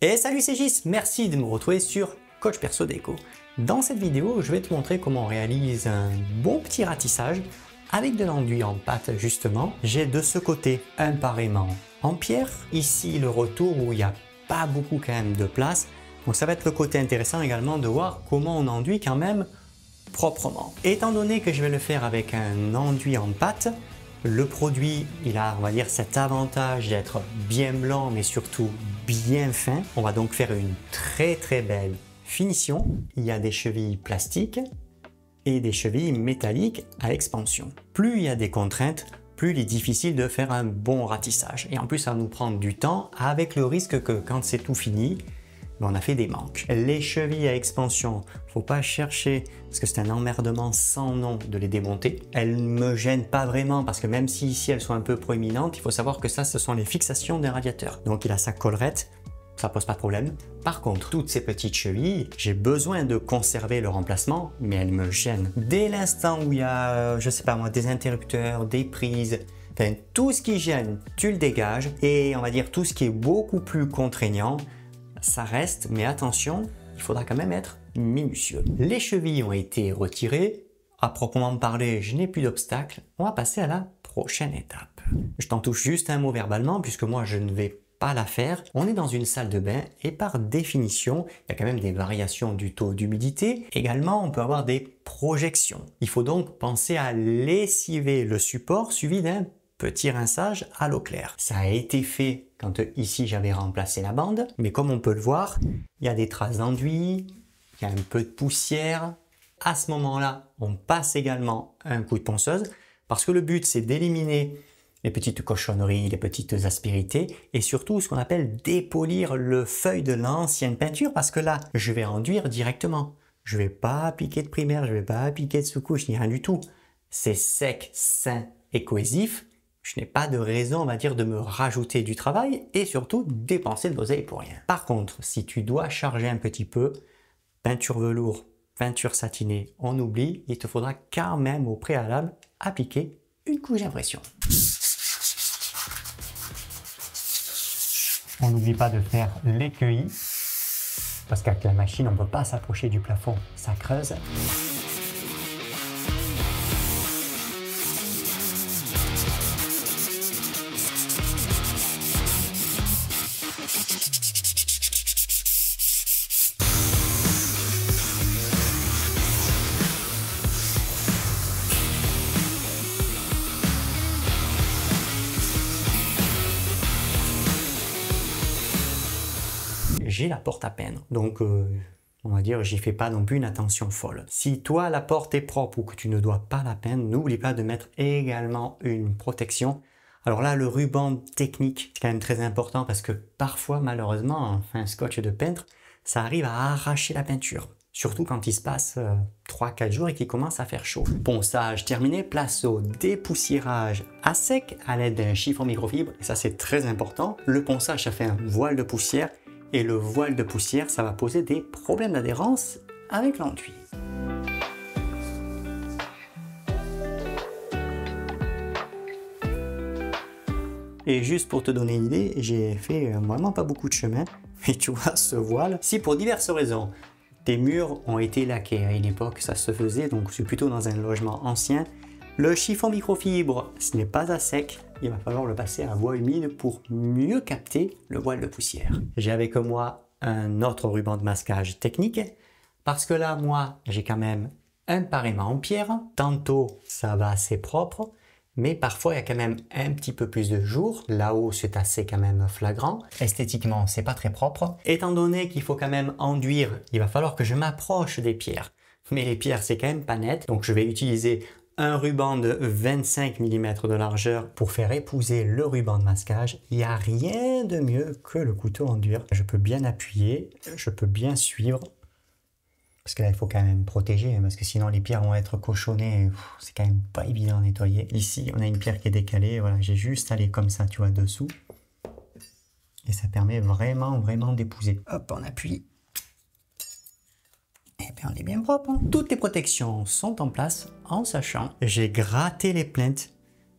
Et salut, c'est Gis, merci de me retrouver sur Coach Perso Déco. Dans cette vidéo, je vais te montrer comment on réalise un bon petit ratissage avec de l'enduit en pâte justement. J'ai de ce côté un parément en pierre, ici le retour où il n'y a pas beaucoup quand même de place. Donc ça va être le côté intéressant également de voir comment on enduit quand même proprement. Étant donné que je vais le faire avec un enduit en pâte, le produit, il a, on va dire, cet avantage d'être bien blanc, mais surtout bien fin. On va donc faire une très belle finition. Il y a des chevilles plastiques et des chevilles métalliques à expansion. Plus il y a des contraintes, plus il est difficile de faire un bon ratissage. Et en plus, ça va nous prendre du temps avec le risque que quand c'est tout fini, on a fait des manques. Les chevilles à expansion, faut pas chercher parce que c'est un emmerdement sans nom de les démonter. Elles ne me gênent pas vraiment parce que même si ici elles sont un peu proéminentes, il faut savoir que ça, ce sont les fixations d'un radiateur. Donc il a sa collerette, ça pose pas de problème. Par contre, toutes ces petites chevilles, j'ai besoin de conserver leur emplacement, mais elles me gênent. Dès l'instant où il y a, je sais pas moi, des interrupteurs, des prises, enfin tout ce qui gêne, tu le dégages. Et on va dire tout ce qui est beaucoup plus contraignant, ça reste, mais attention, il faudra quand même être minutieux. Les chevilles ont été retirées. À proprement parler, je n'ai plus d'obstacle. On va passer à la prochaine étape. Je t'en touche juste un mot verbalement puisque moi je ne vais pas la faire. On est dans une salle de bain et par définition, il y a quand même des variations du taux d'humidité. Également, on peut avoir des projections. Il faut donc penser à lessiver le support suivi d'un petit rinçage à l'eau claire. Ça a été fait quand ici j'avais remplacé la bande, mais comme on peut le voir, il y a des traces d'enduit, il y a un peu de poussière. À ce moment-là, on passe également un coup de ponceuse parce que le but c'est d'éliminer les petites cochonneries, les petites aspérités et surtout ce qu'on appelle dépolir le feuille de l'ancienne peinture parce que là, je vais enduire directement. Je ne vais pas appliquer de primaire, je ne vais pas appliquer de sous-couche ni rien du tout. C'est sec, sain et cohésif. Je n'ai pas de raison, on va dire, de me rajouter du travail et surtout dépenser de l'oseille pour rien. Par contre, si tu dois charger un petit peu, peinture velours, peinture satinée, on oublie, il te faudra quand même au préalable appliquer une couche d'impression. On n'oublie pas de faire l'écueil, parce qu'avec la machine, on ne peut pas s'approcher du plafond, ça creuse. J'ai la porte à peindre, donc on va dire j'y fais pas non plus une attention folle. Si toi la porte est propre ou que tu ne dois pas la peindre, n'oublie pas de mettre également une protection. Alors là, le ruban technique, c'est quand même très important parce que parfois malheureusement, un scotch de peintre, ça arrive à arracher la peinture. Surtout quand il se passe 3-4 jours et qu'il commence à faire chaud. Ponçage terminé, place au dépoussiérage à sec à l'aide d'un chiffon microfibre. Et ça c'est très important. Le ponçage, ça fait un voile de poussière. Et le voile de poussière, ça va poser des problèmes d'adhérence avec l'enduit. Et juste pour te donner une idée, j'ai fait vraiment pas beaucoup de chemin. Et tu vois ce voile, si pour diverses raisons, tes murs ont été laqués, à une époque ça se faisait, donc je suis plutôt dans un logement ancien, le chiffon microfibre, ce n'est pas à sec, il va falloir le passer à voie humide pour mieux capter le voile de poussière. J'ai avec moi un autre ruban de masquage technique, parce que là, moi, j'ai quand même un parément en pierre. Tantôt, ça va assez propre, mais parfois, il y a quand même un petit peu plus de jour. Là-haut, c'est assez quand même flagrant. Esthétiquement, c'est pas très propre. Étant donné qu'il faut quand même enduire, il va falloir que je m'approche des pierres. Mais les pierres, c'est quand même pas net, donc je vais utiliser un ruban de 25 mm de largeur pour faire épouser le ruban de masquage. Il n'y a rien de mieux que le couteau en dur. Je peux bien appuyer, je peux bien suivre. Parce que là, il faut quand même protéger, parce que sinon les pierres vont être cochonnées. C'est quand même pas évident à nettoyer. Ici, on a une pierre qui est décalée. Voilà, j'ai juste allé comme ça, tu vois, dessous. Et ça permet vraiment d'épouser. Hop, on appuie. Et bien, on est bien propre. Hein. Toutes les protections sont en place en sachant, j'ai gratté les plinthes.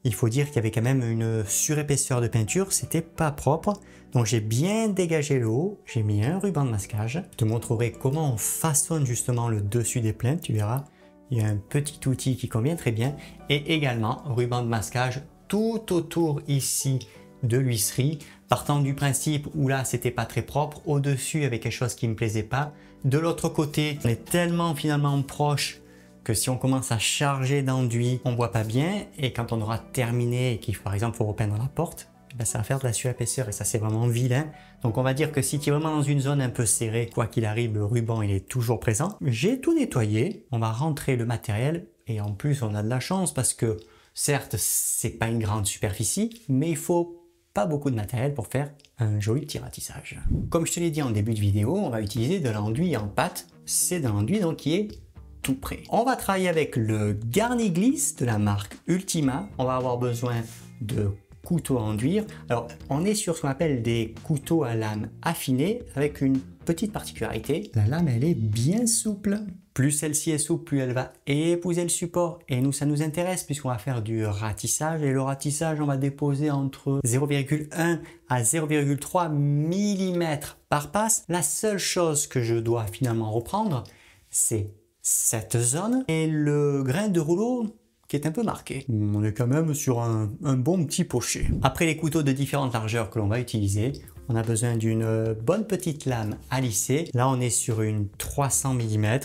il faut dire qu'il y avait quand même une surépaisseur de peinture, c'était pas propre. Donc j'ai bien dégagé le haut, j'ai mis un ruban de masquage. Je te montrerai comment on façonne justement le dessus des plaintes, tu verras. Il y a un petit outil qui convient très bien. Et également, ruban de masquage tout autour ici de l'huisserie. Partant du principe où là, c'était pas très propre. Au-dessus, il y avait quelque chose qui me plaisait pas. De l'autre côté, on est tellement finalement proche que si on commence à charger d'enduit, on voit pas bien. Et quand on aura terminé et qu'il par exemple faut repeindre la porte, ben ça va faire de la surépaisseur et ça c'est vraiment vilain. Donc on va dire que si tu es vraiment dans une zone un peu serrée, quoi qu'il arrive, le ruban il est toujours présent. J'ai tout nettoyé, on va rentrer le matériel et en plus on a de la chance parce que certes c'est pas une grande superficie, mais il faut pas beaucoup de matériel pour faire un joli petit ratissage. Comme je te l'ai dit en début de vidéo, on va utiliser de l'enduit en pâte. C'est de l'enduit donc qui est tout prêt. On va travailler avec le Garniglisse de la marque Ultima. On va avoir besoin de couteaux à enduire. Alors, on est sur ce qu'on appelle des couteaux à lame affinée avec une petite particularité. La lame, elle est bien souple. Plus celle-ci est souple, plus elle va épouser le support. Et nous, ça nous intéresse puisqu'on va faire du ratissage. Et le ratissage, on va déposer entre 0,1 à 0,3 mm par passe. La seule chose que je dois finalement reprendre, c'est cette zone et le grain de rouleau qui est un peu marqué. On est quand même sur un bon petit pocher. Après les couteaux de différentes largeurs que l'on va utiliser, on a besoin d'une bonne petite lame à lisser. Là, on est sur une 300 mm.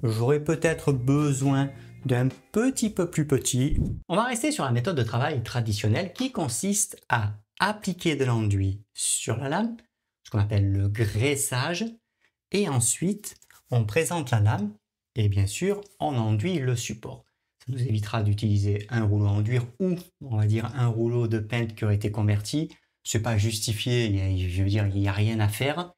J'aurais peut-être besoin d'un petit peu plus petit. On va rester sur la méthode de travail traditionnelle qui consiste à appliquer de l'enduit sur la lame, ce qu'on appelle le graissage, et ensuite on présente la lame et bien sûr on enduit le support. Ça nous évitera d'utiliser un rouleau à enduire ou on va dire un rouleau de peintre qui aurait été converti. C'est pas justifié, je veux dire, il n'y a rien à faire.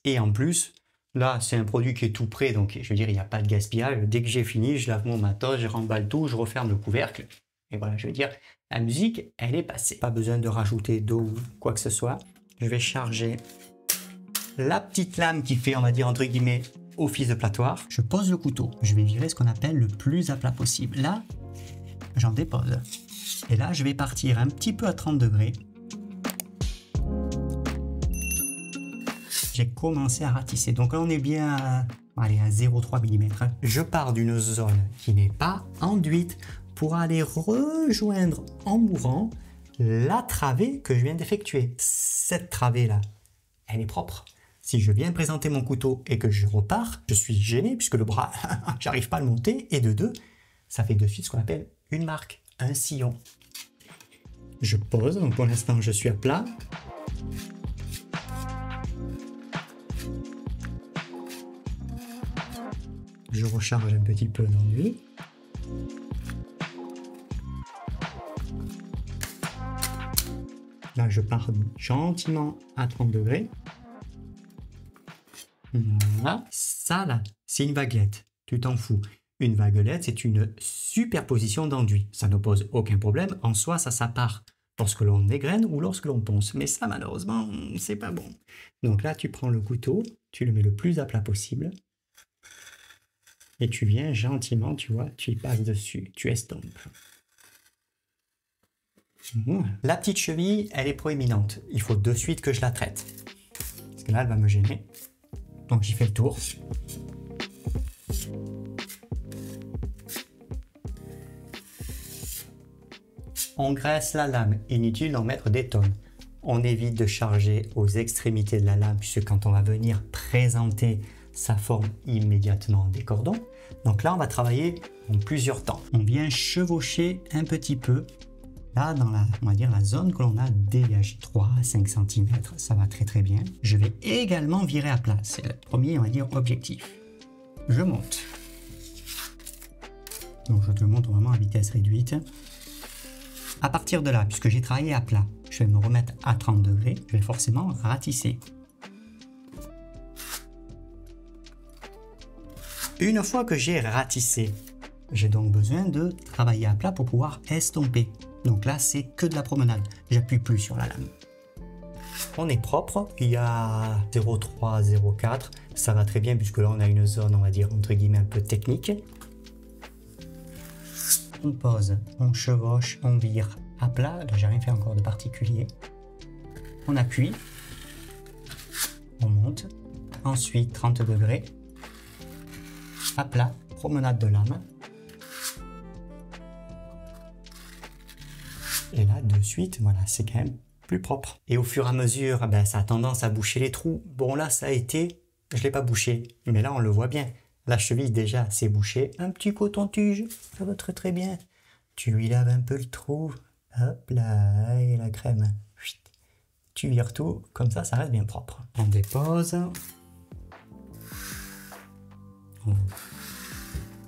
Et en plus, là, c'est un produit qui est tout prêt, donc je veux dire, il n'y a pas de gaspillage. Dès que j'ai fini, je lave mon matos, je remballe tout, je referme le couvercle. Et voilà, je veux dire, la musique, elle est passée. Pas besoin de rajouter d'eau ou quoi que ce soit. Je vais charger la petite lame qui fait, on va dire, entre guillemets, office de platoir. Je pose le couteau. Je vais virer ce qu'on appelle le plus à plat possible. Là, j'en dépose. Et là, je vais partir un petit peu à 30 degrés. J'ai commencé à ratisser. Donc là, on est bien à 0,3 mm. Je pars d'une zone qui n'est pas enduite pour aller rejoindre en mourant la travée que je viens d'effectuer. Cette travée-là, elle est propre. Si je viens présenter mon couteau et que je repars, je suis gêné puisque le bras, j'arrive pas à le monter. Et de deux, ça fait de suite ce qu'on appelle une marque, un sillon. Je pose, donc pour l'instant, je suis à plat. Je recharge un petit peu d'enduit. Là, je pars gentiment à 30 degrés. Voilà. Ça, là, c'est une vaguelette. Tu t'en fous. Une vaguelette, c'est une superposition d'enduit. Ça ne pose aucun problème. En soi, ça part lorsque l'on égrène ou lorsque l'on ponce. Mais ça, malheureusement, c'est pas bon. Donc là, tu prends le couteau, tu le mets le plus à plat possible. Et tu viens gentiment, tu vois, tu y passes dessus, tu estompes. La petite cheville, elle est proéminente. Il faut de suite que je la traite. Parce que là, elle va me gêner. Donc j'y fais le tour. On graisse la lame, inutile d'en mettre des tonnes. On évite de charger aux extrémités de la lame, puisque quand on va venir présenter, ça forme immédiatement des cordons. Donc là, on va travailler en plusieurs temps. On vient chevaucher un petit peu, là, dans la, on va dire, la zone que l'on a dégagée, 3 à 5 cm, ça va très très bien. Je vais également virer à plat, c'est le premier, on va dire, objectif. Je monte. Donc je te le montre vraiment à vitesse réduite. À partir de là, puisque j'ai travaillé à plat, je vais me remettre à 30 degrés, je vais forcément ratisser. Une fois que j'ai ratissé, j'ai donc besoin de travailler à plat pour pouvoir estomper. Donc là, c'est que de la promenade. J'appuie plus sur la lame. On est propre. Il y a 0,3, 0,4. Ça va très bien puisque là, on a une zone, on va dire, entre guillemets, un peu technique. On pose, on chevauche, on vire à plat, j'ai rien fait encore de particulier. On appuie, on monte, ensuite 30 degrés, à plat, promenade de lame. Et là, de suite, voilà, c'est quand même plus propre. Et au fur et à mesure, ben, ça a tendance à boucher les trous. Bon, là, ça a été, je ne l'ai pas bouché, mais là, on le voit bien. La cheville, déjà, c'est bouché. Un petit coton-tige, ça va très très bien. Tu lui laves un peu le trou. Hop là, et la crème. Tu vires tout, comme ça reste bien propre. On dépose. On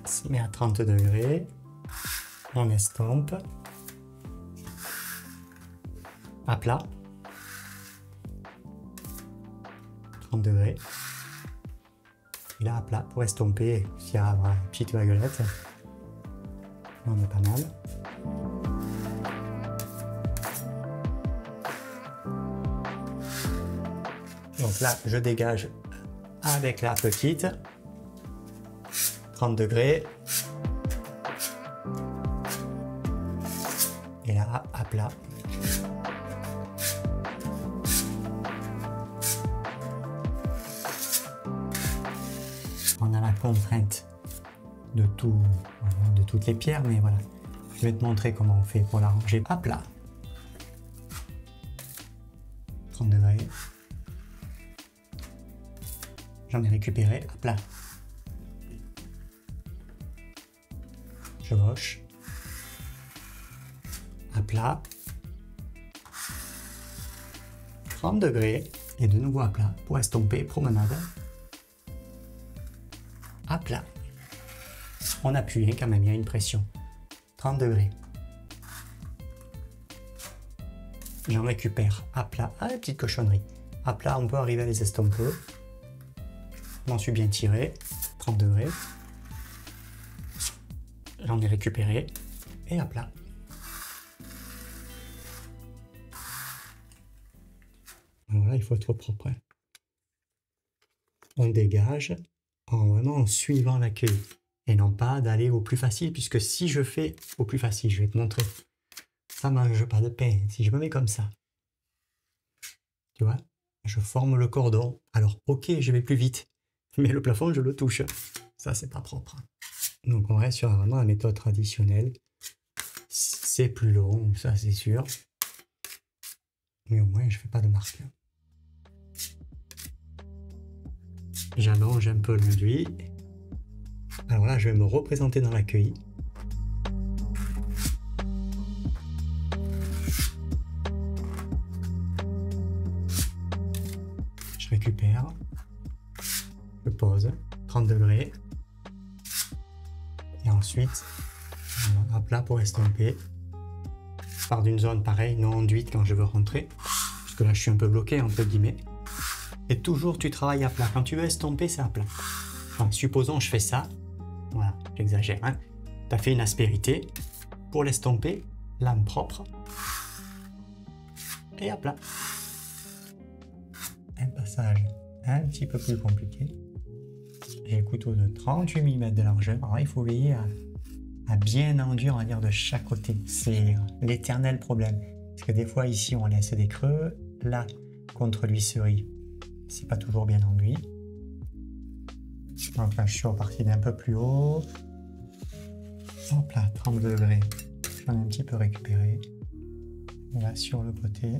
se met à 30 degrés. On estompe. À plat. 30 degrés. Et là, à plat, pour estomper, s'il y a une petite vaguelette. On est pas mal. Donc là, je dégage avec la petite. 30 degrés. Et là, à plat. On a la contrainte de toutes les pierres, mais voilà. Je vais te montrer comment on fait pour la ranger à plat. 30 degrés. J'en ai récupéré à plat. Je gauche. À plat. 30 degrés. Et de nouveau à plat pour estomper, promenade. À plat. On appuie quand même, il y a une pression. 30 degrés. J'en récupère à plat. Ah, la petite cochonnerie. À plat, on peut arriver à les estomper. Je m'en suis bien tiré. 30 degrés. J'en ai récupéré. Et à plat. Voilà, il faut être propre. On dégage vraiment en suivant l'accueil. Et non pas d'aller au plus facile, puisque si je fais au plus facile, je vais te montrer. Ça mange pas de pain. Si je me mets comme ça, tu vois, je forme le cordon. Alors, ok, je vais plus vite, mais le plafond, je le touche. Ça, c'est pas propre. Donc, on reste sur vraiment la méthode traditionnelle. C'est plus long, ça, c'est sûr. Mais au moins, je fais pas de marque. J'allonge un peu l'enduit. Alors là, je vais me représenter dans l'accueil. Je récupère. Je pose. 30 degrés. Et ensuite, à plat pour estomper. Je pars d'une zone pareille, non enduite quand je veux rentrer. Parce que là, je suis un peu bloqué, entre guillemets. Et toujours, tu travailles à plat. Quand tu veux estomper, c'est à plat. Enfin, supposons, je fais ça. Voilà, j'exagère. Hein. Tu as fait une aspérité. Pour l'estomper, lame propre. Et à plat. Un passage un petit peu plus compliqué. J'ai le couteau de 38 mm de largeur. Alors, il faut veiller à bien enduire, on va dire, de chaque côté. C'est l'éternel problème. Parce que des fois, ici, on laisse des creux. Là, contre l'huisserie, c'est pas toujours bien enduit. Donc là, je suis reparti d'un peu plus haut. Hop là, 30 degrés. J'en ai un petit peu récupéré. Là, sur le côté.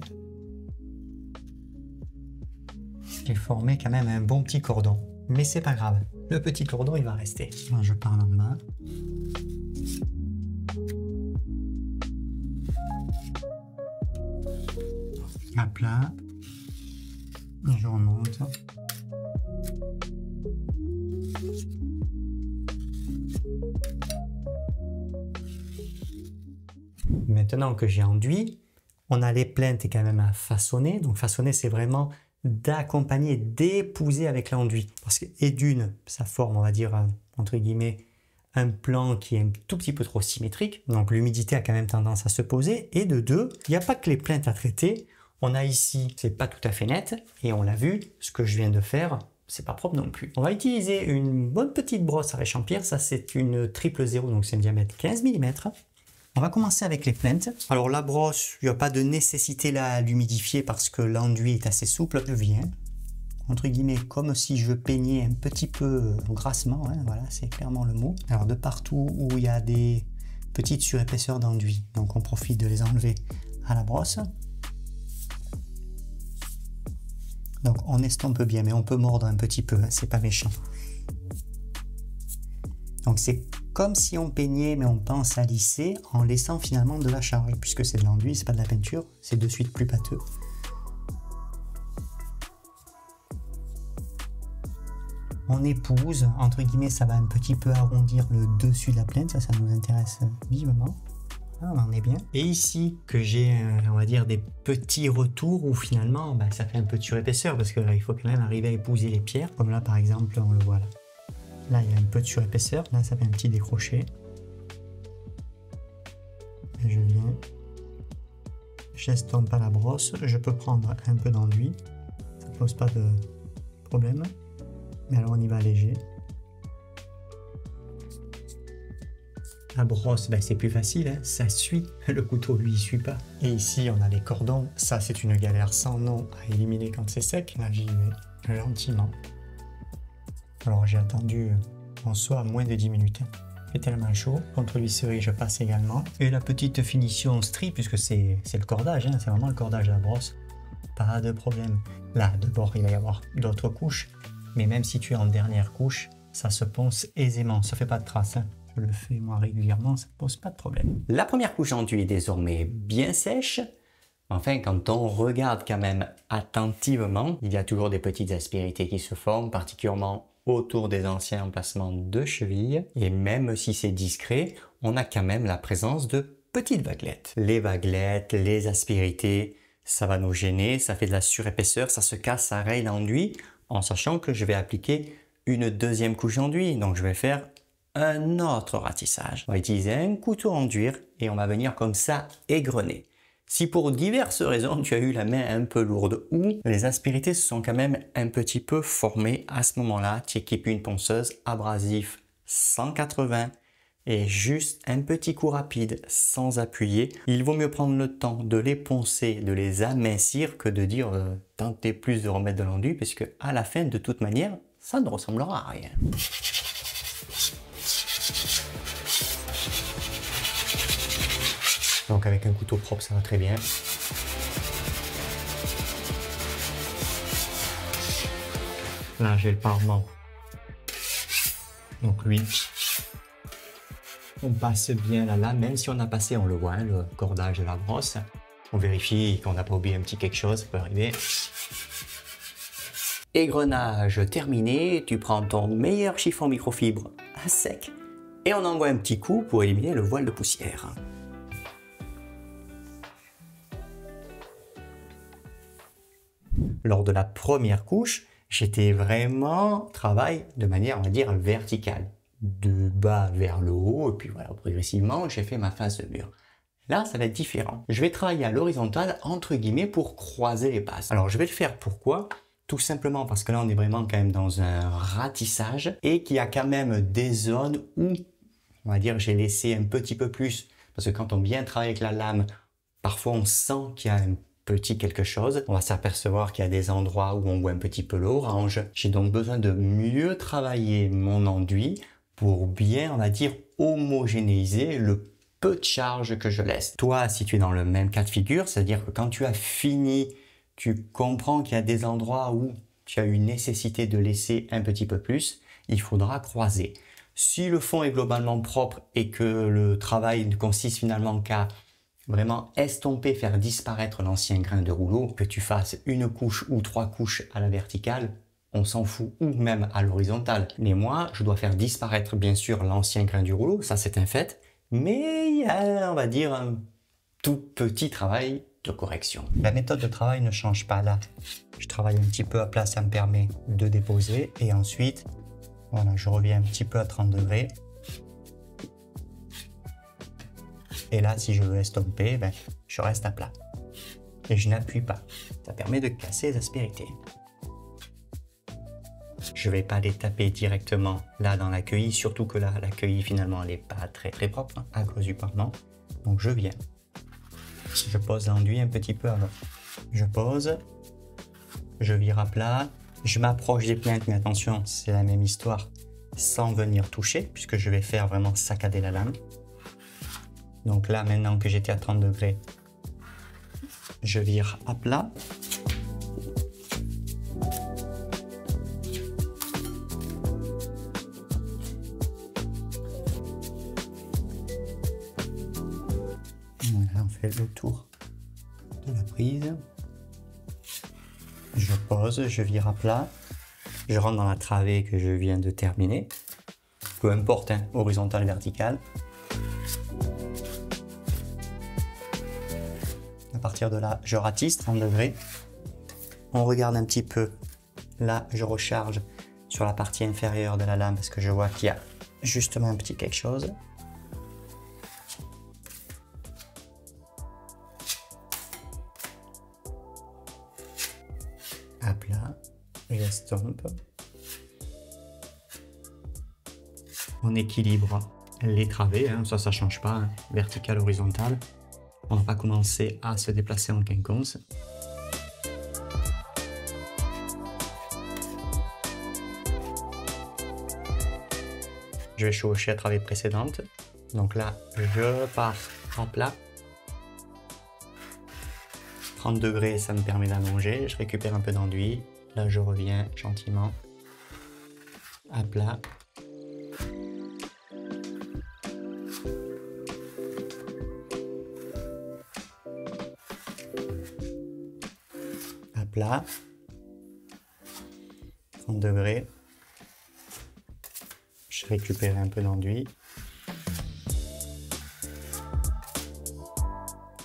J'ai formé quand même un bon petit cordon. Mais c'est pas grave. Le petit cordon, il va rester. Alors, je pars en main. À plat. Je remonte. Maintenant que j'ai enduit, on a les plinthes quand même à façonner. Donc façonner, c'est vraiment d'accompagner, d'épouser avec l'enduit. Parce que, et d'une, ça forme, on va dire, entre guillemets, un plan qui est un tout petit peu trop symétrique. Donc l'humidité a quand même tendance à se poser. Et de deux, il n'y a pas que les plinthes à traiter. On a ici, c'est pas tout à fait net. Et on l'a vu, ce que je viens de faire, c'est pas propre non plus. On va utiliser une bonne petite brosse à réchampir. Ça, c'est une 000, donc c'est un diamètre 15 mm. On va commencer avec les plinthes. Alors la brosse, il n'y a pas de nécessité là à l'humidifier parce que l'enduit est assez souple. Je viens, entre guillemets, comme si je peignais un petit peu grassement, hein, voilà, c'est clairement le mot. Alors de partout où il y a des petites surépaisseurs d'enduit, donc on profite de les enlever à la brosse. Donc on estompe bien, mais on peut mordre un petit peu, hein, c'est pas méchant. Donc c'est comme si on peignait, mais on pense à lisser en laissant finalement de la charge, puisque c'est de l'enduit, c'est pas de la peinture, c'est de suite plus pâteux. On épouse, entre guillemets, ça va un petit peu arrondir le dessus de la plainte, ça nous intéresse vivement. Là, on en est bien. Et ici, que j'ai, on va dire, des petits retours où finalement, bah, ça fait un peu de surépaisseur, parce que là, il faut quand même arriver à épouser les pierres, comme là, par exemple, on le voit là. Là, il y a un peu de surépaisseur. Là, ça fait un petit décroché. Et je viens. J'estompe à la brosse. Je peux prendre un peu d'enduit. Ça ne pose pas de problème. Mais alors, on y va léger. La brosse, ben, c'est plus facile. Hein. Ça suit. Le couteau, lui, il suit pas. Et ici, on a les cordons. Ça, c'est une galère sans nom à éliminer quand c'est sec. Là, j'y vais gentiment. Alors j'ai attendu en soit moins de 10 minutes. Il fait tellement chaud. Contre visserie, je passe également. Et la petite finition strie, puisque c'est le cordage, hein, c'est vraiment le cordage de la brosse. Pas de problème. Là, d'abord, il va y avoir d'autres couches. Mais même si tu es en dernière couche, ça se ponce aisément. Ça fait pas de traces. Hein. Je le fais moi régulièrement, ça ne pose pas de problème. La première couche d'enduit est désormais bien sèche. Enfin, quand on regarde quand même attentivement, il y a toujours des petites aspérités qui se forment, particulièrement autour des anciens emplacements de chevilles. Et même si c'est discret, on a quand même la présence de petites vaguelettes. Les vaguelettes, les aspérités, ça va nous gêner, ça fait de la surépaisseur, ça se casse, ça raye l'enduit, en sachant que je vais appliquer une deuxième couche d'enduit. Donc je vais faire un autre ratissage. On va utiliser un couteau enduire et on va venir comme ça égrener. Si pour diverses raisons tu as eu la main un peu lourde ou les aspérités se sont quand même un petit peu formées, à ce moment-là, tu équipes une ponceuse abrasif 180 et juste un petit coup rapide sans appuyer. Il vaut mieux prendre le temps de les poncer, de les amincir que de dire tentez plus de remettre de l'enduit puisque à la fin, de toute manière, ça ne ressemblera à rien. Donc avec un couteau propre, ça va très bien. Là, j'ai le parement. Donc lui, on passe bien la lame, même si on a passé, on le voit, hein, le cordage de la brosse. On vérifie qu'on n'a pas oublié un petit quelque chose, ça peut arriver. Égrenage terminé, tu prends ton meilleur chiffon microfibre à sec et on envoie un petit coup pour éliminer le voile de poussière. Lors de la première couche, j'étais vraiment travail de manière, on va dire, verticale. De bas vers le haut, et puis voilà, progressivement, j'ai fait ma face de mur. Là, ça va être différent. Je vais travailler à l'horizontale, entre guillemets, pour croiser les passes. Alors, je vais le faire pourquoi? Tout simplement parce que là, on est vraiment quand même dans un ratissage et qu'il y a quand même des zones où, on va dire, j'ai laissé un petit peu plus. Parce que quand on vient travailler avec la lame, parfois on sent qu'il y a un petit quelque chose. On va s'apercevoir qu'il y a des endroits où on voit un petit peu l'orange. J'ai donc besoin de mieux travailler mon enduit pour bien, on va dire, homogénéiser le peu de charge que je laisse. Toi, si tu es dans le même cas de figure, c'est-à-dire que quand tu as fini, tu comprends qu'il y a des endroits où tu as une nécessité de laisser un petit peu plus, il faudra croiser. Si le fond est globalement propre et que le travail ne consiste finalement qu'à vraiment estomper, faire disparaître l'ancien grain de rouleau, que tu fasses une couche ou 3 couches à la verticale, on s'en fout, ou même à l'horizontale. Mais moi, je dois faire disparaître bien sûr l'ancien grain du rouleau, ça c'est un fait, mais il y a, on va dire, un tout petit travail de correction. La méthode de travail ne change pas là. Je travaille un petit peu à plat, ça me permet de déposer, et ensuite, voilà, je reviens un petit peu à 30 degrés. Et là, si je veux estomper, ben, je reste à plat. Et je n'appuie pas. Ça permet de casser les aspérités. Je ne vais pas les taper directement là dans l'accueil, surtout que là, l'accueil finalement, elle n'est pas très propre hein, à cause du parement. Donc je viens, je pose l'enduit un petit peu avant. Je pose, je vire à plat, je m'approche des pointes, mais attention, c'est la même histoire, sans venir toucher, puisque je vais faire vraiment saccader la lame. Donc là, maintenant que j'étais à 30 degrés, je vire à plat. Voilà, on fait le tour de la prise. Je pose, je vire à plat. Je rentre dans la travée que je viens de terminer. Peu importe, hein, horizontal, vertical. À partir de là, je ratisse 30 degrés. On regarde un petit peu. Là, je recharge sur la partie inférieure de la lame parce que je vois qu'il y a justement un petit quelque chose. À plat, j'estompe. On équilibre les travées, hein, ça change pas, hein, vertical, horizontal. On va pas commencer à se déplacer en quinconce. Je vais chevaucher la travée précédente. Donc là, je pars à plat. 30 degrés, ça me permet d'allonger. Je récupère un peu d'enduit. Là, je reviens gentiment à plat. À plat. 30 degrés. Je récupère un peu d'enduit.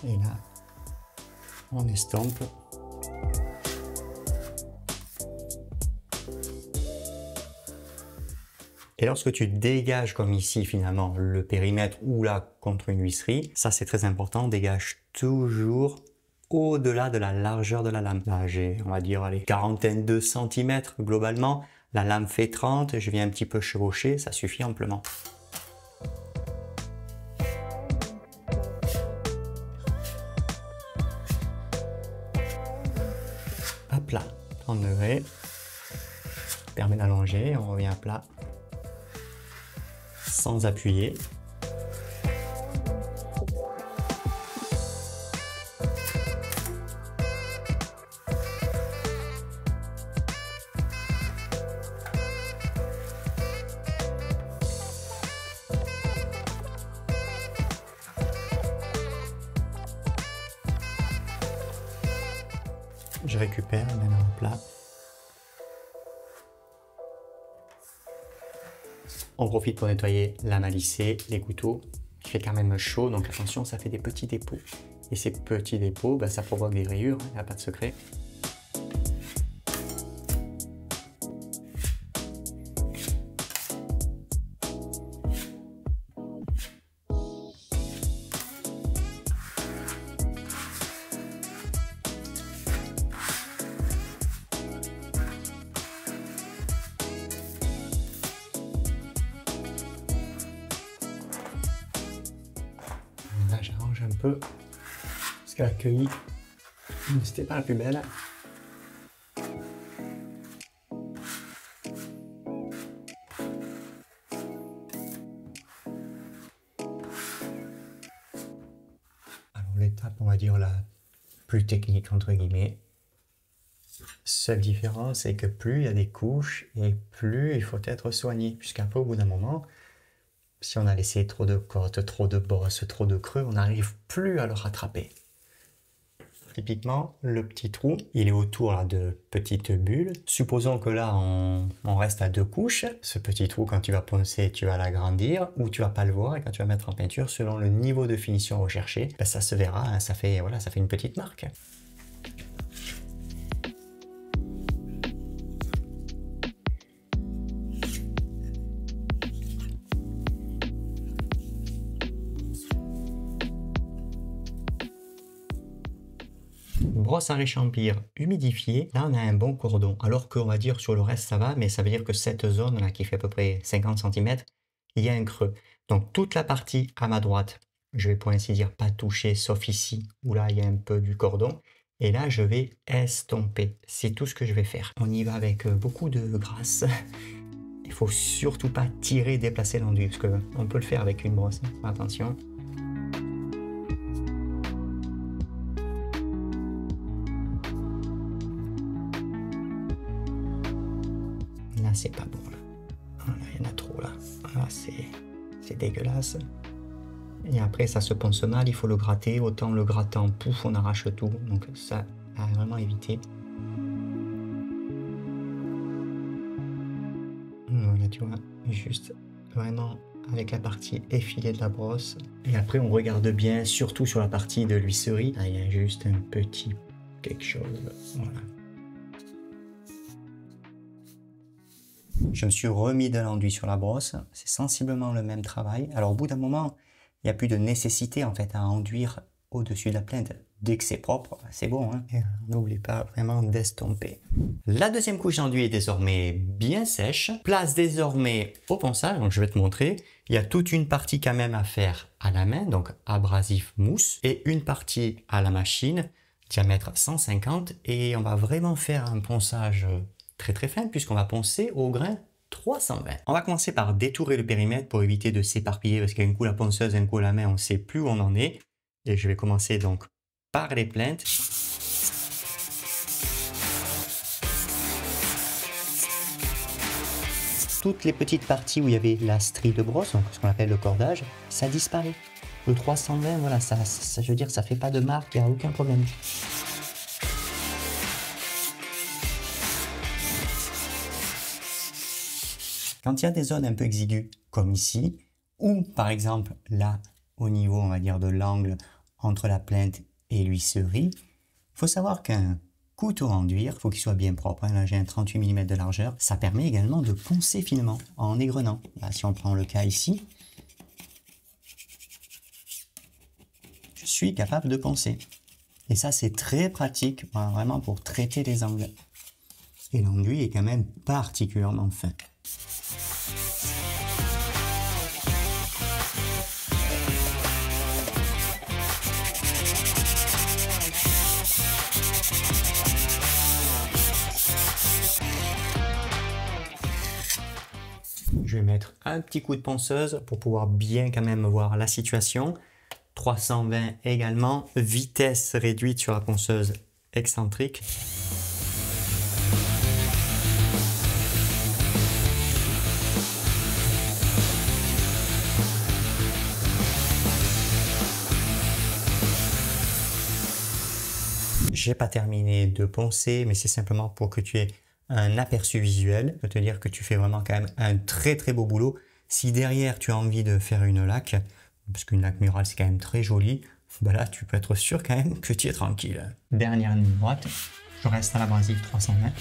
Et là, on estompe. Et lorsque tu dégages comme ici finalement le périmètre ou là contre une huisserie, ça c'est très important, dégage toujours au-delà de la largeur de la lame. Là j'ai, on va dire, allez, quarantaine de centimètres globalement. La lame fait 30, je viens un petit peu chevaucher, ça suffit amplement. À plat, 30 degrés, permet d'allonger, on revient à plat, sans appuyer. Je récupère maintenant en plat. On profite pour nettoyer la lame à lisser, les couteaux. Il fait quand même chaud, donc attention, ça fait des petits dépôts. Et ces petits dépôts, bah, ça provoque des rayures, il n'y a pas de secret. Là, j'arrange un peu parce que la cueillie, c'était pas la plus belle. Alors l'étape, on va dire la plus technique entre guillemets. Seule différence, c'est que plus il y a des couches et plus il faut être soigné, puisqu'après au bout d'un moment, si on a laissé trop de côtes, trop de bosses, trop de creux, on n'arrive plus à le rattraper. Typiquement, le petit trou, il est autour là, de petites bulles. Supposons que là, on reste à 2 couches. Ce petit trou, quand tu vas poncer, tu vas l'agrandir ou tu vas pas le voir. Et quand tu vas mettre en peinture, selon le niveau de finition recherché, ben, ça se verra, hein, ça fait une petite marque. Brosse à réchampir humidifiée, là on a un bon cordon, alors qu'on va dire sur le reste ça va, mais ça veut dire que cette zone là qui fait à peu près 50 cm, il y a un creux. Donc toute la partie à ma droite, Je vais pour ainsi dire pas toucher, sauf ici, où là il y a un peu du cordon. Et là, je vais estomper. C'est tout ce que je vais faire. On y va avec beaucoup de grâce. Il faut surtout pas tirer, déplacer l'enduit, parce qu'on peut le faire avec une brosse. Attention. Là, c'est pas bon. Là. Voilà, il y en a trop là. Là, c'est dégueulasse. Et après, ça se ponce mal, il faut le gratter. Autant le grattant, pouf, on arrache tout. Donc ça, à vraiment éviter. Voilà, tu vois, juste vraiment avec la partie effilée de la brosse. Et après, on regarde bien, surtout sur la partie de l'huisserie. Là, il y a juste un petit quelque chose. Voilà. Je me suis remis de l'enduit sur la brosse. C'est sensiblement le même travail. Alors, au bout d'un moment, il n'y a plus de nécessité en fait à enduire au-dessus de la plainte. Dès que c'est propre, c'est bon. Hein. N'oublie pas vraiment d'estomper. La deuxième couche d'enduit est désormais bien sèche. Place désormais au ponçage. Donc je vais te montrer. Il y a toute une partie quand même à faire à la main, donc abrasif mousse, et une partie à la machine, diamètre 150. Et on va vraiment faire un ponçage très très fin puisqu'on va poncer au grain 320. On va commencer par détourer le périmètre pour éviter de s'éparpiller parce qu'un coup la ponceuse, un coup la main, on ne sait plus où on en est. Et je vais commencer donc par les plaintes. Toutes les petites parties où il y avait la strie de brosse, donc ce qu'on appelle le cordage, ça disparaît. Le 320, voilà, ça je veux dire, ça fait pas de marque, il n'y a aucun problème. Quand il y a des zones un peu exiguës, comme ici, ou par exemple là, au niveau, on va dire, de l'angle entre la plainte et l'huisserie, il faut savoir qu'un couteau à enduire, il faut qu'il soit bien propre. Là, j'ai un 38 mm de largeur. Ça permet également de poncer finement en égrenant. Là, si on prend le cas ici, je suis capable de poncer. Et ça, c'est très pratique, vraiment pour traiter les angles. Et l'enduit est quand même particulièrement fin. Je vais mettre un petit coup de ponceuse pour pouvoir bien quand même voir la situation. 320 également, vitesse réduite sur la ponceuse excentrique. J'ai pas terminé de poncer, mais c'est simplement pour que tu aies un aperçu visuel. Je peux te dire que tu fais vraiment quand même un très très beau boulot. Si derrière tu as envie de faire une laque, parce qu'une laque murale c'est quand même très joli, ben là tu peux être sûr quand même que tu es tranquille. Dernière ligne droite, je reste à l'abrasif 320.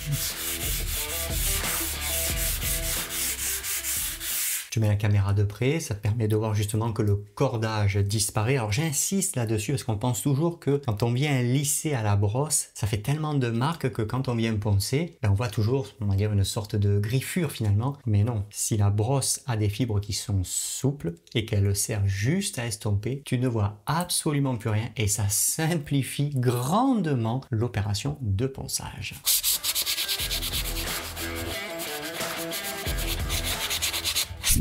Je mets la caméra de près, ça te permet de voir justement que le cordage disparaît. Alors j'insiste là-dessus parce qu'on pense toujours que quand on vient lisser à la brosse, ça fait tellement de marques que quand on vient poncer, ben on voit toujours, on va dire, une sorte de griffure finalement. Mais non, si la brosse a des fibres qui sont souples et qu'elle sert juste à estomper, tu ne vois absolument plus rien et ça simplifie grandement l'opération de ponçage.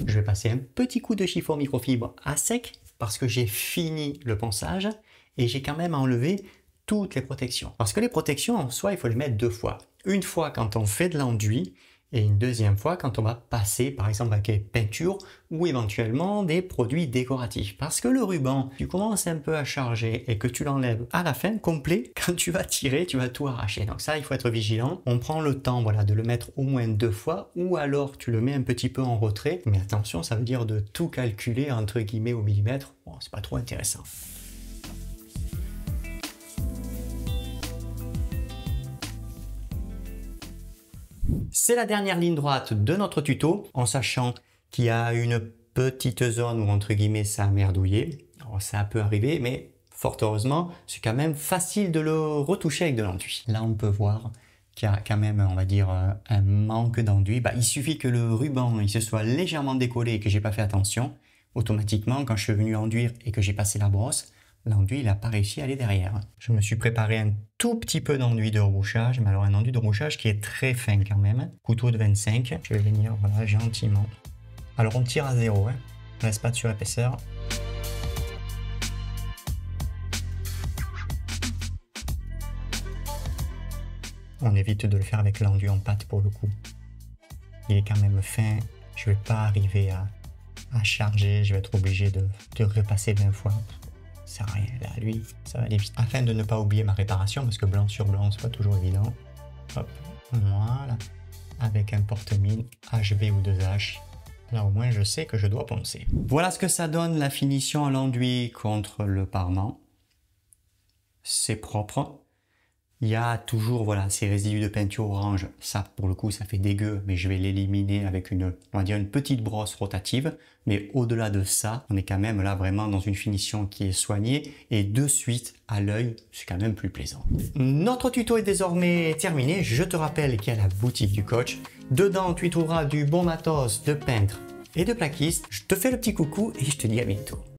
Je vais passer un petit coup de chiffon microfibre à sec parce que j'ai fini le ponçage et j'ai quand même enlevé toutes les protections. Parce que les protections en soi, il faut les mettre deux fois. Une fois quand on fait de l'enduit et une deuxième fois quand on va passer par exemple avec des peintures ou éventuellement des produits décoratifs. Parce que le ruban, tu commences un peu à charger et que tu l'enlèves à la fin complet, quand tu vas tirer, tu vas tout arracher. Donc ça, il faut être vigilant. On prend le temps voilà, de le mettre au moins deux fois ou alors tu le mets un petit peu en retrait. Mais attention, ça veut dire de tout calculer entre guillemets au millimètre. Bon, c'est pas trop intéressant. C'est la dernière ligne droite de notre tuto, en sachant qu'il y a une petite zone où entre guillemets ça a merdouillé. Alors ça peut arriver, mais fort heureusement, c'est quand même facile de le retoucher avec de l'enduit. Là on peut voir qu'il y a quand même, on va dire, un manque d'enduit. Il suffit que le ruban il se soit légèrement décollé et que j'ai pas fait attention. automatiquement, quand je suis venu enduire et que j'ai passé la brosse, l'enduit il n'a pas réussi à aller derrière. Je me suis préparé un tout petit peu d'enduit de rebouchage, mais alors un enduit de rebouchage qui est très fin quand même. Couteau de 25, je vais venir voilà, gentiment. Alors on tire à 0, hein. On laisse pas de surépaisseur. On évite de le faire avec l'enduit en pâte pour le coup. Il est quand même fin, je vais pas arriver à charger, je vais être obligé de repasser 20 fois. Ça sert à rien, là, lui, ça va aller vite. Afin de ne pas oublier ma réparation, parce que blanc sur blanc, c'est pas toujours évident. Hop, voilà. Avec un porte-mine HB ou 2H. Là, au moins, je sais que je dois poncer. Voilà ce que ça donne, la finition à l'enduit contre le parement. C'est propre. Il y a toujours voilà, ces résidus de peinture orange. Ça, pour le coup, ça fait dégueu, mais je vais l'éliminer avec on va dire une petite brosse rotative. Mais au-delà de ça, on est quand même là vraiment dans une finition qui est soignée. Et de suite, à l'œil, c'est quand même plus plaisant. Notre tuto est désormais terminé. Je te rappelle qu'il y a la boutique du coach. Dedans, tu y trouveras du bon matos de peintre et de plaquiste. Je te fais le petit coucou et je te dis à bientôt.